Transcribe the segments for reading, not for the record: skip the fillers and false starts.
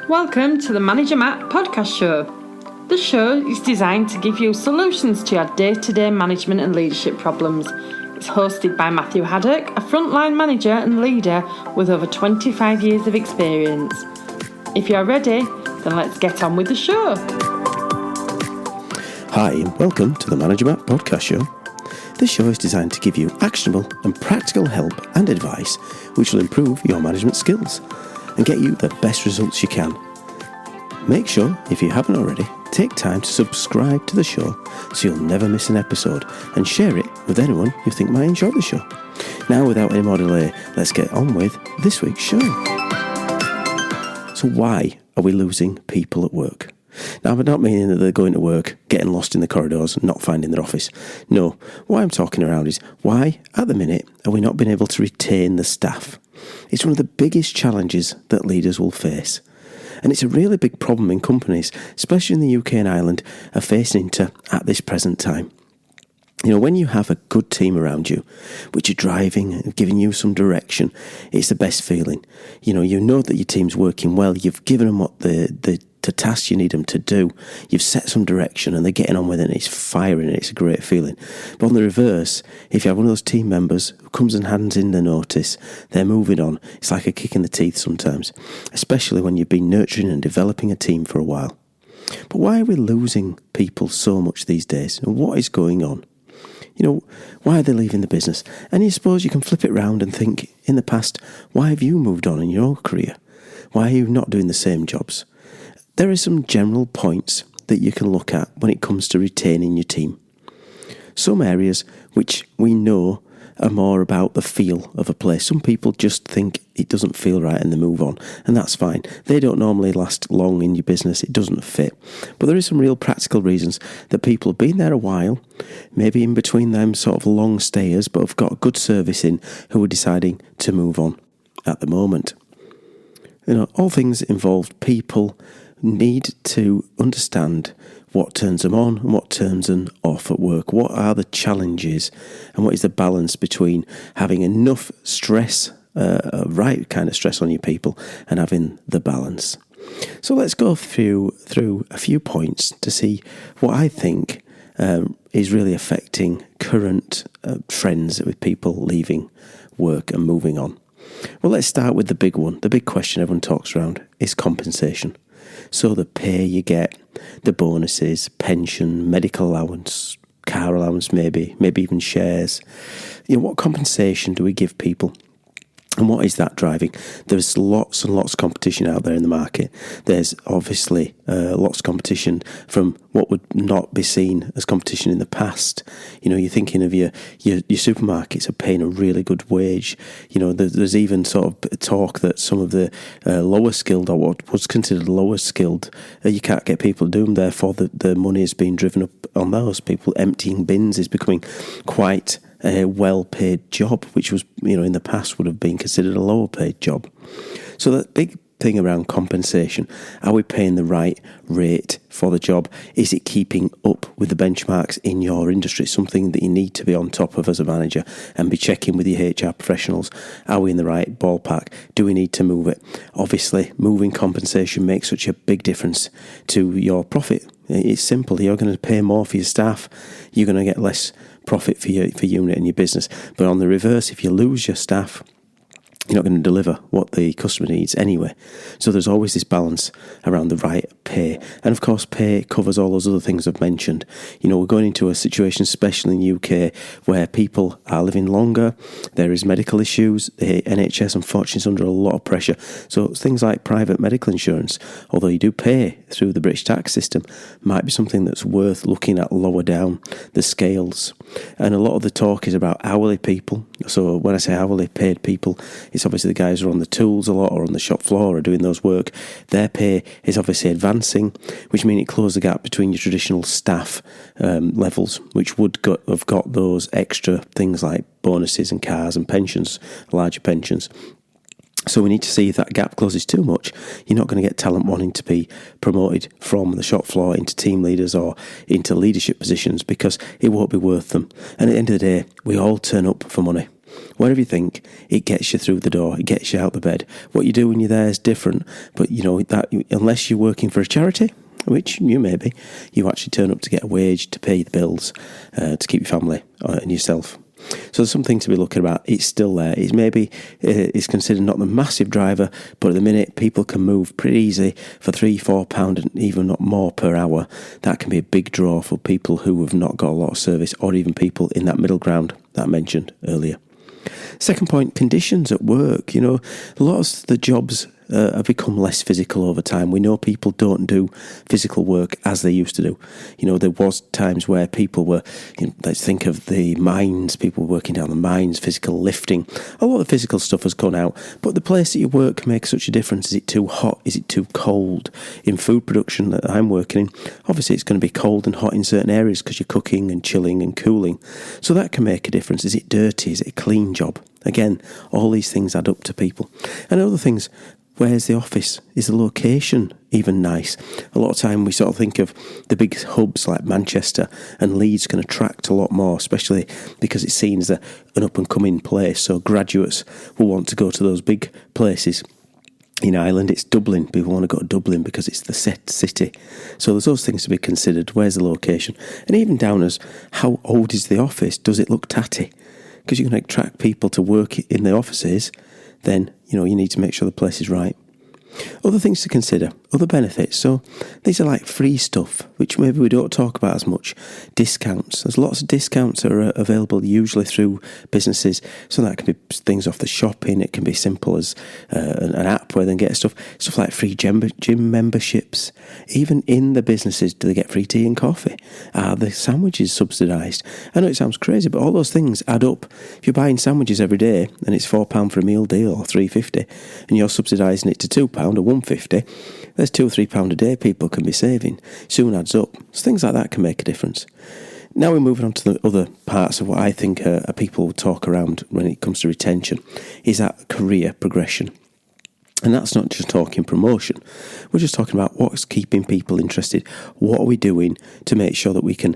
Welcome to the Manager Matt podcast show. The show is designed to give you solutions to your day-to-day management and leadership problems. It's hosted by Matthew Haddock, a frontline manager and leader with over 25 years of experience. If you're ready, then let's get on with the show. Hi and welcome to the Manager Matt podcast show. This show is designed to give you actionable and practical help and advice which will improve your management skills and get you the best results you can. Make sure, if you haven't already, take time to subscribe to the show so you'll never miss an episode and share it with anyone you think might enjoy the show. Now, without any more delay, let's get on with this week's show. So why are we losing people at work? Now, I'm not meaning that they're going to work, getting lost in the corridors and not finding their office. No, what I'm talking around is why, at the minute, are we not being able to retain the staff? It's one of the biggest challenges that leaders will face. And it's a really big problem in companies, especially in the UK and Ireland, are facing into at this present time. You know, when you have a good team around you, which are driving and giving you some direction, it's the best feeling. You know that your team's working well. You've given them what the tasks you need them to do. You've set some direction and they're getting on with it and it's firing and it's a great feeling. But on the reverse, if you have one of those team members who comes and hands in the notice, they're moving on, it's like a kick in the teeth sometimes, especially when you've been nurturing and developing a team for a while. But why are we losing people so much these days? And what is going on? You know, why are they leaving the business? And you suppose you can flip it round and think, in the past, why have you moved on in your career? Why are you not doing the same jobs? There are some general points that you can look at when it comes to retaining your team. Some areas which we know are more about the feel of a place. Some people just think it doesn't feel right and they move on, and that's fine. They don't normally last long in your business. It doesn't fit. But there is some real practical reasons that people have been there a while, maybe in between them sort of long stayers, but have got good service in, who are deciding to move on at the moment. You know, all things involved, people need to understand what turns them on and what turns them off at work. What are the challenges and what is the balance between having enough stress, right kind of stress on your people, and having the balance. So let's go through a few points to see what I think is really affecting current trends with people leaving work and moving on. Well, let's start with the big one. The big question everyone talks around is compensation. So the pay you get, the bonuses, pension, medical allowance, car allowance maybe even shares. You know, what compensation do we give people? And what is that driving? There's lots and lots of competition out there in the market. There's obviously lots of competition from what would not be seen as competition in the past. You know, you're thinking of your supermarkets are paying a really good wage. You know, there's even sort of talk that some of the lower skilled, or what was considered lower skilled, you can't get people to do them. Therefore, the money is being driven up on those. People emptying bins is becoming quite a well-paid job, which was, you know, in the past would have been considered a lower-paid job. So that big thing around compensation, are we paying the right rate for the job? Is it keeping up with the benchmarks in your industry? Something that you need to be on top of as a manager and be checking with your HR professionals. Are we in the right ballpark? Do we need to move it? Obviously, moving compensation makes such a big difference to your profit. It's simple. You're going to pay more for your staff. You're going to get less profit for your unit and your business. But on the reverse, if you lose your staff, you're not going to deliver what the customer needs anyway. So there's always this balance around the right pay. And of course, pay covers all those other things I've mentioned. You know, we're going into a situation, especially in the UK, where people are living longer. There is medical issues. The NHS, unfortunately, is under a lot of pressure. So things like private medical insurance, although you do pay through the British tax system, might be something that's worth looking at lower down the scales. And a lot of the talk is about hourly people. So when I say hourly paid people, it's obviously the guys who are on the tools a lot or on the shop floor or doing those work. Their pay is obviously advancing, which means it closes the gap between your traditional staff levels, which would have got those extra things like bonuses and cars and pensions, larger pensions. So we need to see if that gap closes too much. You're not going to get talent wanting to be promoted from the shop floor into team leaders or into leadership positions because it won't be worth them. And at the end of the day, we all turn up for money. Whatever you think, it gets you through the door, it gets you out of bed. What you do when you're there is different, but that unless you're working for a charity, which you may be, you actually turn up to get a wage, to pay the bills, to keep your family and yourself. So there's something to be looking about. It's still there. It's considered not the massive driver, but at the minute people can move pretty easy for £3-4 and even not more per hour. That can be a big draw for people who have not got a lot of service, or even people in that middle ground that I mentioned earlier. Second point, conditions at work. Lots of the jobs have become less physical over time. We know people don't do physical work as they used to do. There was times where people were, let's think of the mines, people working down the mines, physical lifting. A lot of physical stuff has gone out, but the place that you work can make such a difference. Is it too hot? Is it too cold? In food production that I'm working in, obviously it's going to be cold and hot in certain areas because you're cooking and chilling and cooling. So that can make a difference. Is it dirty? Is it a clean job? Again, all these things add up to people. And other things, where's the office? Is the location even nice? A lot of time we sort of think of the big hubs like Manchester, and Leeds can attract a lot more, especially because it's seen as an up-and-coming place. So graduates will want to go to those big places. In Ireland, it's Dublin. People want to go to Dublin because it's the set city. So there's those things to be considered. Where's the location? And even down as how old is the office? Does it look tatty? Because you're going to attract people to work in the offices, then you need to make sure the place is right. Other things to consider, other benefits. So these are like free stuff, which maybe we don't talk about as much. Discounts. There's lots of discounts that are available usually through businesses. So that can be things off the shopping. It can be simple as an app where they can get stuff like free gym memberships. Even in the businesses, do they get free tea and coffee? Are the sandwiches subsidised? I know it sounds crazy, but all those things add up. If you're buying sandwiches every day and it's £4 for a meal deal or £3.50, and you're subsidising it to £2 or £1.50, there's £2 or £3 a day people can be saving. Soon adds up. So things like that can make a difference. Now we're moving on to the other parts of what I think people talk around when it comes to retention, is that career progression. And that's not just talking promotion. We're just talking about what's keeping people interested. What are we doing to make sure that we can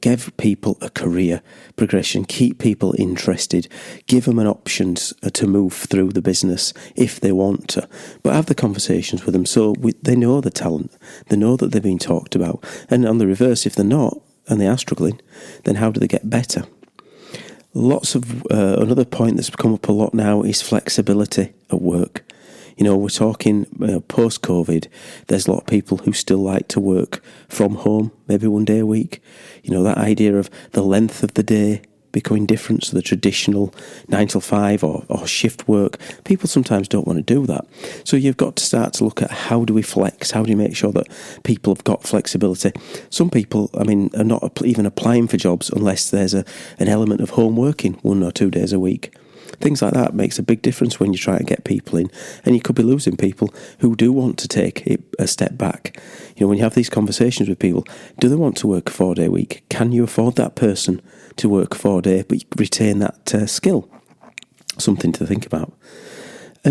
give people a career progression, keep people interested, give them an option to move through the business if they want to, but have the conversations with them so they know the talent, they know that they're being talked about. And on the reverse, if they're not and they are struggling, then how do they get better? Lots of another point that's come up a lot now is flexibility at work. We're talking post-COVID, there's a lot of people who still like to work from home, maybe one day a week. That idea of the length of the day becoming different, so the traditional 9 till 5 or shift work, people sometimes don't want to do that. So you've got to start to look at how do we flex, how do you make sure that people have got flexibility. Some people, are not even applying for jobs unless there's an element of home working 1 or 2 days a week. Things like that makes a big difference when you try to get people in, and you could be losing people who do want to take a step back. When you have these conversations with people, do they want to work a 4-day week? Can you afford that person to work 4 days but retain that skill? Something to think about.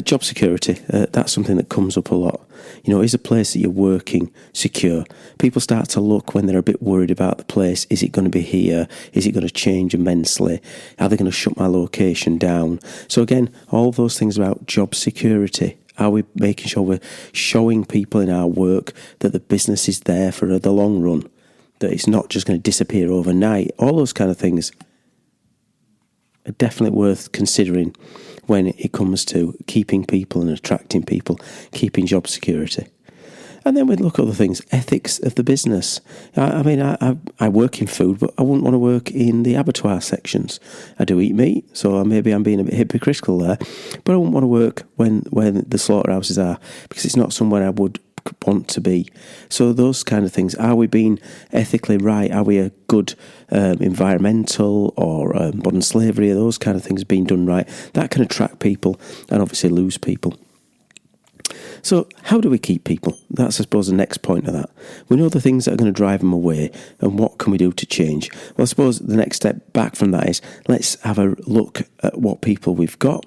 Job security, that's something that comes up a lot. Is a place that you're working secure? People start to look when they're a bit worried about the place. Is it going to be here? Is it going to change immensely? Are they going to shut my location down? So again, all those things about job security. Are we making sure we're showing people in our work that the business is there for the long run? That it's not just going to disappear overnight? All those kind of things are definitely worth considering when it comes to keeping people and attracting people, keeping job security. And then we'd look at other things, ethics of the business. I work in food, but I wouldn't want to work in the abattoir sections. I do eat meat, so maybe I'm being a bit hypocritical there, but I wouldn't want to work when the slaughterhouses are, because it's not somewhere I would want to be. So those kind of things, are we being ethically right? Are we a good environmental or modern slavery? Are those kind of things being done right? That can attract people and obviously lose people. So how do we keep people? That's, I suppose, the next point of that. We know the things that are going to drive them away, and what can we do to change? Well, I suppose the next step back from that is, let's have a look at what people we've got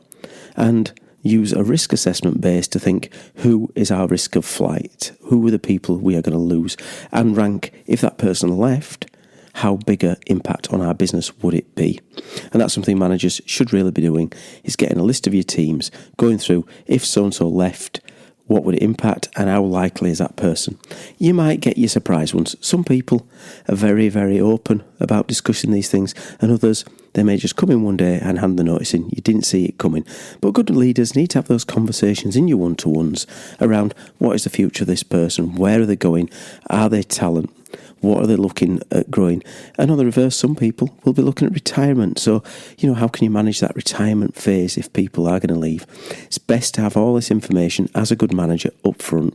and use a risk assessment base to think, who is our risk of flight? Who are the people we are going to lose? And rank, if that person left, how big an impact on our business would it be? And that's something managers should really be doing, is getting a list of your teams, going through, if so-and-so left, what would it impact and how likely is that person? You might get your surprise ones. Some people are very, very open about discussing these things, and others, they may just come in one day and hand the notice in. You didn't see it coming. But good leaders need to have those conversations in your one-to-ones around what is the future of this person, where are they going, are they talent? What are they looking at growing? And on the reverse, some people will be looking at retirement. So, how can you manage that retirement phase if people are going to leave? It's best to have all this information as a good manager up front.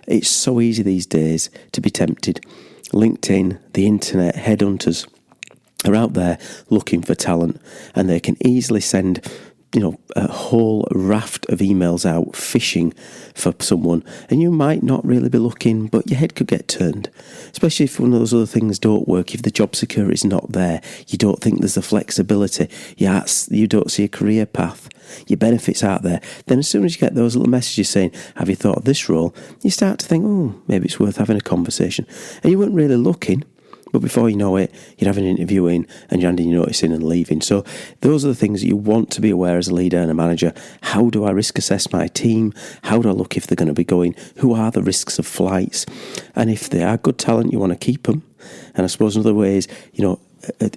It's so easy these days to be tempted. LinkedIn, the internet, headhunters are out there looking for talent, and they can easily send a whole raft of emails out fishing for someone, and you might not really be looking, but your head could get turned, especially if one of those other things don't work. If the job security is not there, you don't think there's the flexibility, you don't see a career path, your benefits aren't there, then as soon as you get those little messages saying, have you thought of this role, you start to think, maybe it's worth having a conversation, and you weren't really looking. But before you know it, you're having an interview in and you're handing your notice in and leaving. So those are the things that you want to be aware as a leader and a manager. How do I risk assess my team? How do I look if they're going to be going? Who are the risks of flights? And if they are good talent, you want to keep them. And I suppose another way is,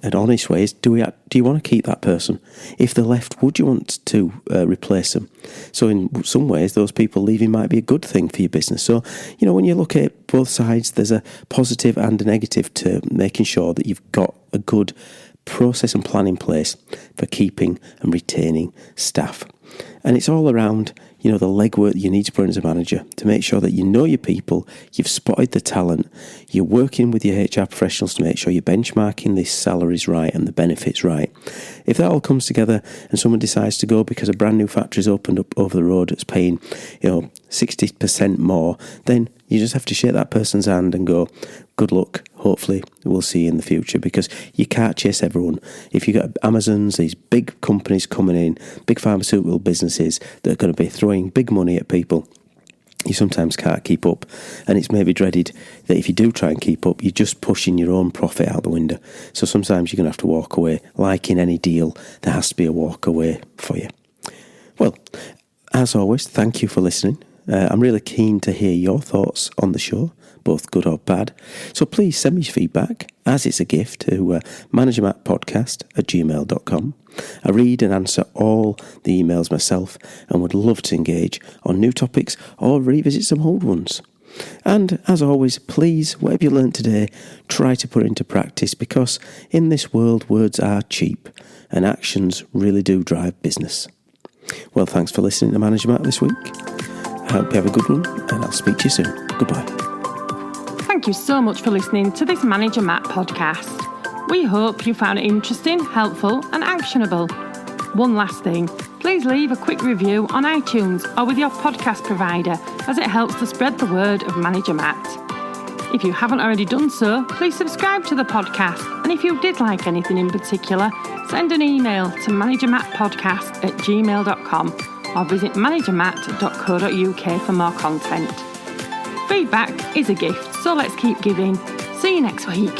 an honest way is, do you want to keep that person? If they're left, would you want to replace them? So in some ways, those people leaving might be a good thing for your business. So, when you look at both sides, there's a positive and a negative to making sure that you've got a good process and plan in place for keeping and retaining staff. And it's all around, the legwork that you need to put in as a manager to make sure that you know your people, you've spotted the talent, you're working with your HR professionals to make sure you're benchmarking the salaries right and the benefits right. If that all comes together and someone decides to go because a brand new factory's opened up over the road that's paying, 60% more, then you just have to shake that person's hand and go, good luck, hopefully we'll see you in the future, because you can't chase everyone. If you got Amazons, these big companies coming in, big pharmaceutical businesses that are going to be throwing big money at people, you sometimes can't keep up. And it's maybe dreaded that if you do try and keep up, you're just pushing your own profit out the window. So sometimes you're going to have to walk away. Like in any deal, there has to be a walk away for you. Well, as always, thank you for listening. I'm really keen to hear your thoughts on the show, both good or bad. So please send me feedback, as it's a gift, to managermattpodcast@gmail.com. I read and answer all the emails myself and would love to engage on new topics or revisit some old ones. And as always, please, whatever you learned today, try to put it into practice, because in this world, words are cheap and actions really do drive business. Well, thanks for listening to Manager Matt this week. I hope you have a good one, and I'll speak to you soon. Goodbye. Thank you so much for listening to this Manager Matt podcast. We hope you found it interesting, helpful and actionable. One last thing, please leave a quick review on iTunes or with your podcast provider, as it helps to spread the word of Manager Matt. If you haven't already done so, please subscribe to the podcast, and if you did like anything in particular, send an email to managermattpodcast@gmail.com or visit managermatt.co.uk for more content. Feedback is a gift, so let's keep giving. See you next week.